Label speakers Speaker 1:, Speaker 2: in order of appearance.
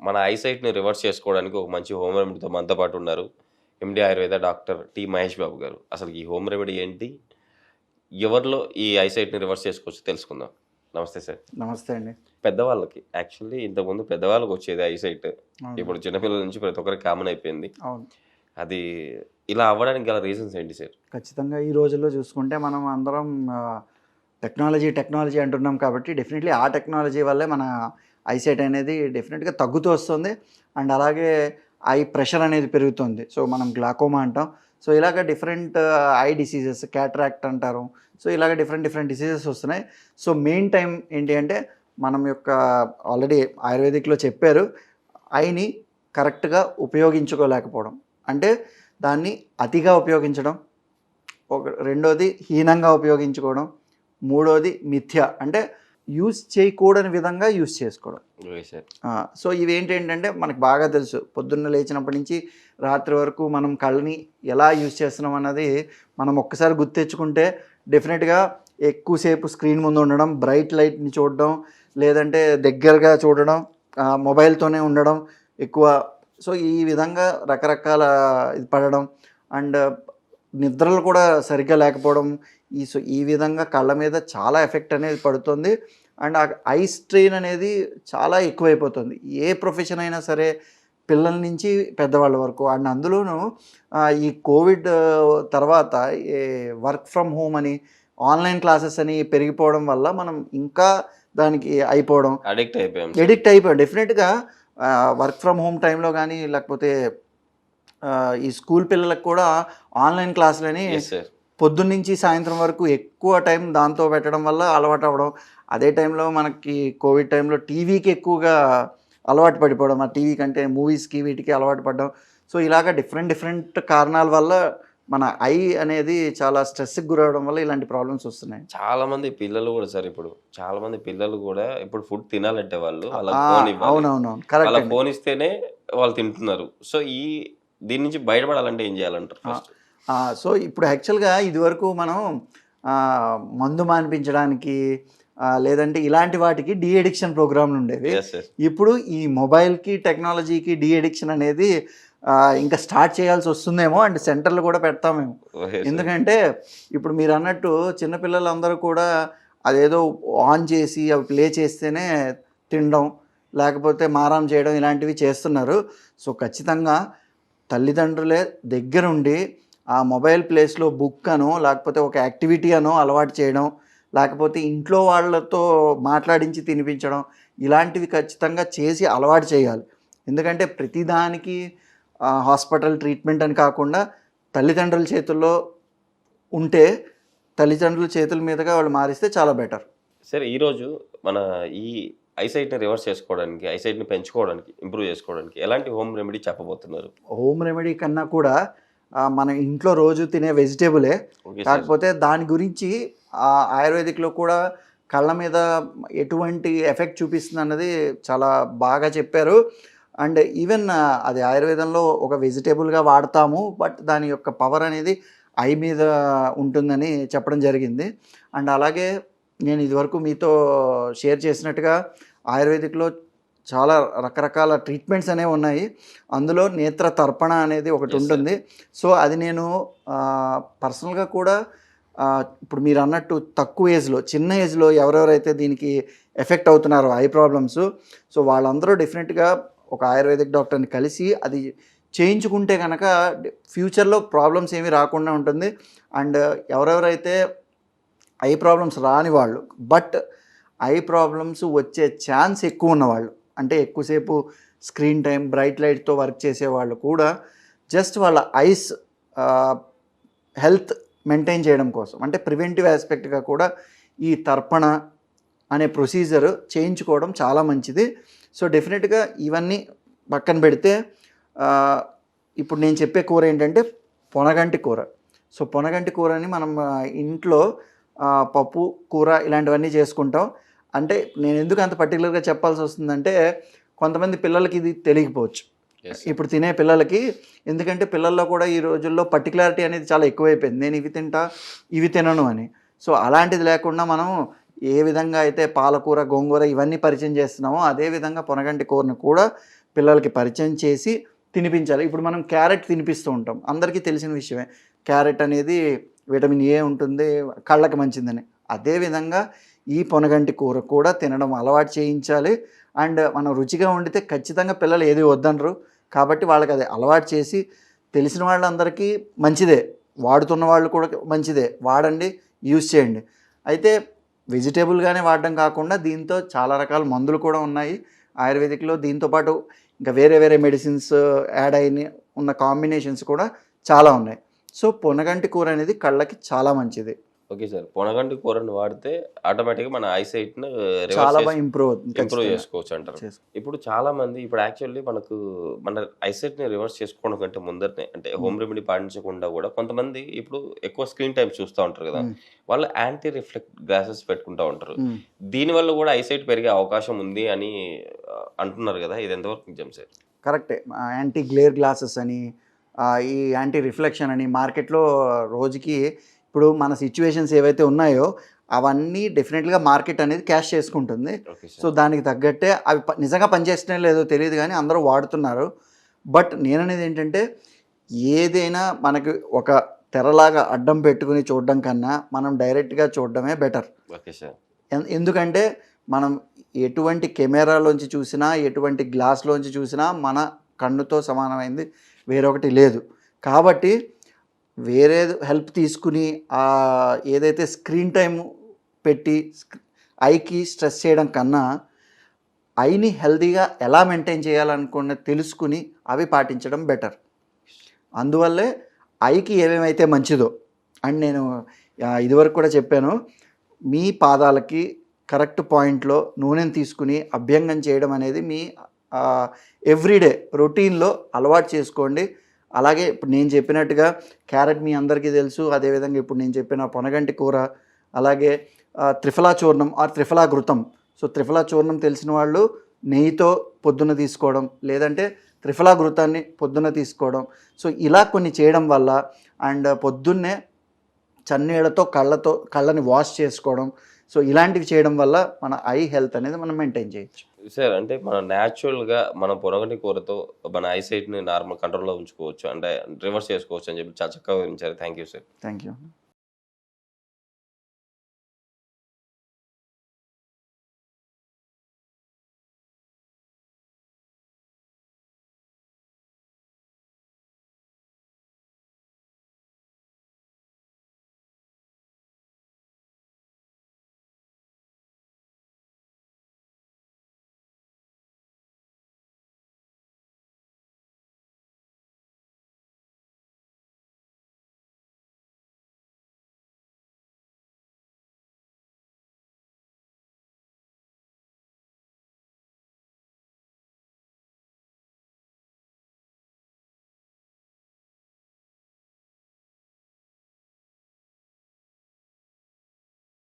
Speaker 1: మన ఐసైట్ని రివర్స్ చేసుకోవడానికి ఒక మంచి హోమ్ రెమెడీతో మనతో పాటు ఉన్నారు ఎండి ఆయుర్వేద డాక్టర్ టి మహేష్ బాబు గారు. అసలు ఈ హోమ్ రెమెడీ ఏంటి, ఎవరిలో ఈ ఐసైట్ని రివర్స్ చేసుకోవచ్చు తెలుసుకుందాం. నమస్తే సార్.
Speaker 2: నమస్తే అండి.
Speaker 1: పెద్దవాళ్ళకి యాక్చువల్లీ ఇంతకుముందు పెద్దవాళ్ళకి వచ్చేది ఐసైట్, ఇప్పుడు చిన్నపిల్లల నుంచి ప్రతి ఒక్కరికి కామన్ అయిపోయింది.
Speaker 2: అవును,
Speaker 1: అది ఇలా అవ్వడానికి గల రీజన్స్ ఏంటి సార్?
Speaker 2: ఖచ్చితంగా ఈ రోజుల్లో చూసుకుంటే మనం అందరం టెక్నాలజీ టెక్నాలజీ అంటున్నాం కాబట్టి డెఫినెట్లీ ఆ టెక్నాలజీ వల్లే మన ఐసైట్ అనేది డెఫినెట్గా తగ్గుతూ వస్తుంది. అండ్ అలాగే ఐ ప్రెషర్ అనేది పెరుగుతుంది. సో మనం గ్లాకోమా అంటాం. సో ఇలాగ డిఫరెంట్ ఐ డిసీజెస్, క్యాట్రాక్ట్ అంటారు. సో ఇలాగ డిఫరెంట్ డిసీజెస్ వస్తున్నాయి. సో మెయిన్ టైం ఏంటి అంటే మనం యొక్క ఆల్రెడీ ఆయుర్వేదిక్లో చెప్పారు, ఐని కరెక్ట్గా ఉపయోగించుకోలేకపోవడం, అంటే దాన్ని అతిగా ఉపయోగించడం, రెండోది హీనంగా ఉపయోగించుకోవడం, మూడోది మిథ్య అంటే యూజ్ చేయకూడని విధంగా యూజ్ చేసుకోవడం. సో ఇవేంటంటే మనకు బాగా తెలుసు, పొద్దున్న లేచినప్పటి నుంచి రాత్రి వరకు మనం కళ్ళని ఎలా యూజ్ చేస్తున్నాం అన్నది మనం ఒక్కసారి గుర్తెచ్చుకుంటే డెఫినెట్గా ఎక్కువసేపు స్క్రీన్ ముందు ఉండడం, బ్రైట్ లైట్ని చూడడం, లేదంటే దగ్గరగా చూడడం, మొబైల్తోనే ఉండడం ఎక్కువ. సో ఈ విధంగా రకరకాల ఇది పడడం అండ్ నిద్రలు కూడా సరిగ్గా లేకపోవడం, ఈ విధంగా కళ్ళ మీద చాలా ఎఫెక్ట్ అనేది పడుతుంది. అండ్ ఆ ఐ స్ట్రెయిన్ అనేది చాలా ఎక్కువైపోతుంది. ఏ ప్రొఫెషన్ అయినా సరే, పిల్లల నుంచి పెద్దవాళ్ళ వరకు. అండ్ అందులోనూ ఈ కోవిడ్ తర్వాత వర్క్ ఫ్రమ్ హోమ్ అని, ఆన్లైన్ క్లాసెస్ అని పెరిగిపోవడం వల్ల మనం ఇంకా దానికి అయిపోవడం, ఎడిక్ట్ అయిపోయాం. డెఫినెట్గా వర్క్ ఫ్రమ్ హోమ్ టైంలో కానీ, లేకపోతే ఈ స్కూల్ పిల్లలకు కూడా ఆన్లైన్ క్లాసులని పొద్దున్నుంచి సాయంత్రం వరకు ఎక్కువ టైం దాంతో పెట్టడం వల్ల అలవాటు అవ్వడం. అదే టైంలో మనకి కోవిడ్ టైంలో టీవీకి ఎక్కువగా అలవాటు పడిపోవడం, ఆ టీవీ కంటే మూవీస్కి వీటికి అలవాటు పడడం. సో ఇలాగ డిఫరెంట్ కారణాల వల్ల మన ఐ అనేది చాలా స్ట్రెస్కి గురవడం వల్ల ఇలాంటి ప్రాబ్లమ్స్ వస్తున్నాయి.
Speaker 1: చాలామంది పిల్లలు కూడా సార్, చాలామంది పిల్లలు కూడా ఇప్పుడు ఫుడ్ తినాలంటే వాళ్ళు
Speaker 2: అవునవును కరెక్ట్,
Speaker 1: ఫోన్ ఇస్తేనే వాళ్ళు తింటున్నారు. సో దీని నుంచి బయటపడాలంటే ఏం చేయాలంటారు?
Speaker 2: సో ఇప్పుడు యాక్చువల్గా ఇదివరకు మనం మందు మానిపించడానికి లేదంటే ఇలాంటి వాటికి డీ అడిక్షన్ ప్రోగ్రాంలు ఉండేవి. ఇప్పుడు ఈ మొబైల్కి టెక్నాలజీకి డీ అడిక్షన్ అనేది ఇంకా స్టార్ట్ చేయాల్సి వస్తుందేమో. అండ్ సెంటర్లు కూడా పెడతామేమో. ఎందుకంటే ఇప్పుడు మీరు అన్నట్టు చిన్నపిల్లలందరూ కూడా అదేదో ఆన్ చేసి అవి ప్లే చేస్తేనే తినడం, లేకపోతే మారం చేయడం ఇలాంటివి చేస్తున్నారు. సో ఖచ్చితంగా తల్లిదండ్రులే దగ్గరుండి ఆ మొబైల్ ప్లేస్లో బుక్ అనో, లేకపోతే ఒక యాక్టివిటీ అనో అలవాటు చేయడం, లేకపోతే ఇంట్లో వాళ్ళతో మాట్లాడించి తినిపించడం, ఇలాంటివి ఖచ్చితంగా చేసి అలవాటు చేయాలి. ఎందుకంటే ప్రతిదానికి హాస్పిటల్ ట్రీట్మెంట్ అని కాకుండా తల్లిదండ్రుల చేతుల్లో ఉంటే, తల్లిదండ్రుల చేతుల మీదుగా వాళ్ళు మారిస్తే చాలా బెటర్.
Speaker 1: సరే, ఈరోజు మన ఈ ఐసైట్ని రివర్స్ చేసుకోవడానికి, ఐసైట్ని పెంచుకోవడానికి, ఇంప్రూవ్ చేసుకోవడానికి ఎలాంటి హోమ్ రెమెడీ చెప్పబోతున్నారు?
Speaker 2: హోమ్ రెమెడీ కన్నా కూడా మన ఇంట్లో రోజు తినే వెజిటేబులే, కాకపోతే దాని గురించి ఆయుర్వేదిక్లో కూడా కళ్ళ మీద ఎటువంటి ఎఫెక్ట్ చూపిస్తుంది అన్నది చాలా బాగా చెప్పారు. అండ్ ఈవెన్ అది ఆయుర్వేదంలో ఒక వెజిటేబుల్గా వాడతాము, బట్ దాని యొక్క పవర్ అనేది ఐ మీద ఉంటుందని చెప్పడం జరిగింది. అండ్ అలాగే నేను ఇదివరకు మీతో షేర్ చేసినట్టుగా ఆయుర్వేదిక్లో చాలా రకరకాల ట్రీట్మెంట్స్ అనేవి ఉన్నాయి. అందులో నేత్ర తర్పణ అనేది ఒకటి ఉంటుంది. సో అది నేను పర్సనల్గా కూడా ఇప్పుడు మీరు అన్నట్టు తక్కువ ఏజ్లో, చిన్న ఏజ్లో ఎవరెవరైతే దీనికి ఎఫెక్ట్ అవుతున్నారో ఐ ప్రాబ్లమ్స్, సో వాళ్ళందరూ డెఫినెట్గా ఒక ఆయుర్వేదిక్ డాక్టర్ని కలిసి అది చేయించుకుంటే కనుక ఫ్యూచర్లో ప్రాబ్లమ్స్ ఏమీ రాకుండా ఉంటుంది. అండ్ ఎవరెవరైతే ఐ ప్రాబ్లమ్స్ రాని వాళ్ళు, బట్ ఐ ప్రాబ్లమ్స్ వచ్చే ఛాన్స్ ఎక్కువ ఉన్నవాళ్ళు, అంటే ఎక్కువసేపు స్క్రీన్ టైం, బ్రైట్ లైట్తో వర్క్ చేసేవాళ్ళు కూడా జస్ట్ వాళ్ళ ఐస్ హెల్త్ మెయింటైన్ చేయడం కోసం, అంటే ప్రివెంటివ్ ఆస్పెక్ట్గా కూడా ఈ తర్పణ అనే ప్రొసీజర్ చేయించుకోవడం చాలా మంచిది. సో డెఫినెట్గా ఇవన్నీ పక్కన పెడితే ఇప్పుడు నేను చెప్పే కూర ఏంటంటే పొనగంటి కూర. సో పొనగంటి కూరని మనం ఇంట్లో పప్పు, కూర ఇలాంటివన్నీ చేసుకుంటాం. అంటే నేను ఎందుకు అంత పర్టికులర్గా చెప్పాల్సి వస్తుందంటే కొంతమంది పిల్లలకి ఇది తెలియకపోవచ్చు, ఇప్పుడు తినే పిల్లలకి. ఎందుకంటే పిల్లల్లో కూడా ఈ రోజుల్లో పర్టికులారిటీ అనేది చాలా ఎక్కువైపోయింది, నేను ఇవి తింటా ఇవి తినను అని. సో అలాంటిది లేకుండా మనం ఏ విధంగా అయితే పాలకూర, గోంగూర ఇవన్నీ పరిచయం చేస్తున్నామో అదేవిధంగా పొనగంటి కూరని కూడా పిల్లలకి పరిచయం చేసి తినిపించాలి. ఇప్పుడు మనం క్యారెట్ తినిపిస్తూ ఉంటాం, అందరికీ తెలిసిన విషయమే. క్యారెట్ అనేది విటమిన్ ఏ ఉంటుంది, కళ్ళకి మంచిదని. అదేవిధంగా ఈ పొనగంటి కూర కూడా తినడం అలవాటు చేయించాలి. అండ్ మనం రుచిగా వండితే ఖచ్చితంగా పిల్లలు ఏది వద్దనరు. కాబట్టి వాళ్ళకి అది అలవాటు చేసి తెలిసిన వాళ్ళందరికీ మంచిదే, వాడుతున్న వాళ్ళు కూడా మంచిదే, వాడండి, యూజ్ చేయండి. అయితే వెజిటేబుల్గానే వాడడం కాకుండా దీంతో చాలా రకాల మందులు కూడా ఉన్నాయి ఆయుర్వేదిక్లో. దీంతోపాటు ఇంకా వేరే వేరే మెడిసిన్స్ యాడ్ అయిన ఉన్న కాంబినేషన్స్ కూడా చాలా ఉన్నాయి. సో పొనగంటి కూర అనేది కళ్ళకి చాలా మంచిది.
Speaker 1: Okay sir. పొనగంటి కూరని వాడితే ఆటోమేటిక్గా మన ఐసైట్ను
Speaker 2: చాలా బాగా ఇంప్రూవ్ అవుతుంది,
Speaker 1: ఇంప్రూవ్ చేసుకోవచ్చు అంటారు. ఇప్పుడు చాలా మంది ఇప్పుడు యాక్చువల్లీ మన ఐసైట్ని రివర్స్ చేసుకోవడం కంటే ముందరనే అంటే హోమ్ రెమెడీ పాటించకుండా కూడా కొంతమంది ఇప్పుడు ఎక్కువ స్క్రీన్ టైం చూస్తూ ఉంటారు కదా, వాళ్ళు యాంటీ రిఫ్లెక్ట్ గ్లాసెస్ పెట్టుకుంటూ ఉంటారు. దీనివల్ల కూడా ఐసైట్ పెరిగే అవకాశం ఉంది అని అంటున్నారు కదా, ఇది ఎంతవరకు నిజం సార్?
Speaker 2: కరెక్టే. యాంటీ గ్లేర్ గ్లాసెస్ అని, ఈ యాంటీ రిఫ్లెక్షన్ అని మార్కెట్లో రోజుకి ఇప్పుడు మన సిచ్యువేషన్స్ ఏవైతే ఉన్నాయో అవన్నీ డెఫినెట్గా మార్కెట్ అనేది క్యాష్ చేసుకుంటుంది. సో దానికి తగ్గట్టే అవి నిజంగా పనిచేస్తున్నాయో లేదో తెలియదు కానీ అందరూ వాడుతున్నారు. బట్ నేననేది ఏంటంటే ఏదైనా మనకి ఒక తెరలాగా అడ్డం పెట్టుకుని చూడడం కన్నా మనం డైరెక్ట్గా చూడడమే బెటర్.
Speaker 1: Okay sir.
Speaker 2: ఎందుకంటే మనం ఎటువంటి కెమెరాలోంచి చూసినా ఎటువంటి గ్లాస్లోంచి చూసినా మన కన్నుతో సమానమైంది వేరొకటి లేదు. కాబట్టి వేరే హెల్ప్ తీసుకుని ఏదైతే స్క్రీన్ టైం పెట్టి ఐకి స్ట్రెస్ చేయడం కన్నా ఐని హెల్తీగా ఎలా మెయింటైన్ చేయాలనుకున్న తెలుసుకుని అవి పాటించడం బెటర్. అందువల్లే ఐకి ఏమేమైతే మంచిదో అండ్ నేను ఇదివరకు కూడా చెప్పాను, మీ పాదాలకి కరెక్ట్ పాయింట్లో నూనెను తీసుకుని అభ్యంగం చేయడం అనేది మీ ఎవ్రీడే రొటీన్లో అలవాటు చేసుకోండి. అలాగే ఇప్పుడు నేను చెప్పినట్టుగా క్యారెట్ మీ అందరికీ తెలుసు, అదేవిధంగా ఇప్పుడు నేను చెప్పిన పొనగంటి కూర, అలాగే త్రిఫలా చూర్ణం ఆర్ త్రిఫలా ఘృతం. సో త్రిఫలా చూర్ణం తెలిసిన వాళ్ళు నెయ్యితో పొద్దున్న తీసుకోవడం, లేదంటే త్రిఫలా ఘృతాన్ని పొద్దున్న తీసుకోవడం. సో ఇలా కొన్ని చేయడం వల్ల అండ్ పొద్దున్నే చన్నీళ్ళతో కళ్ళని వాష్ చేసుకోవడం, సో ఇలాంటివి చేయడం వల్ల మన ఐ హెల్త్ అనేది మనం మెయింటైన్ చేయొచ్చు.
Speaker 1: సార్ అంటే మనం న్యాచురల్గా మన పొనగంటి కూరతో మన ఐసైట్ని నార్మల్ కంట్రోల్లో ఉంచుకోవచ్చు, అంటే రివర్స్ చేసుకోవచ్చు అని చెప్పి చాలా చక్కగా వివరించారు. Thank you sir.
Speaker 2: Thank you.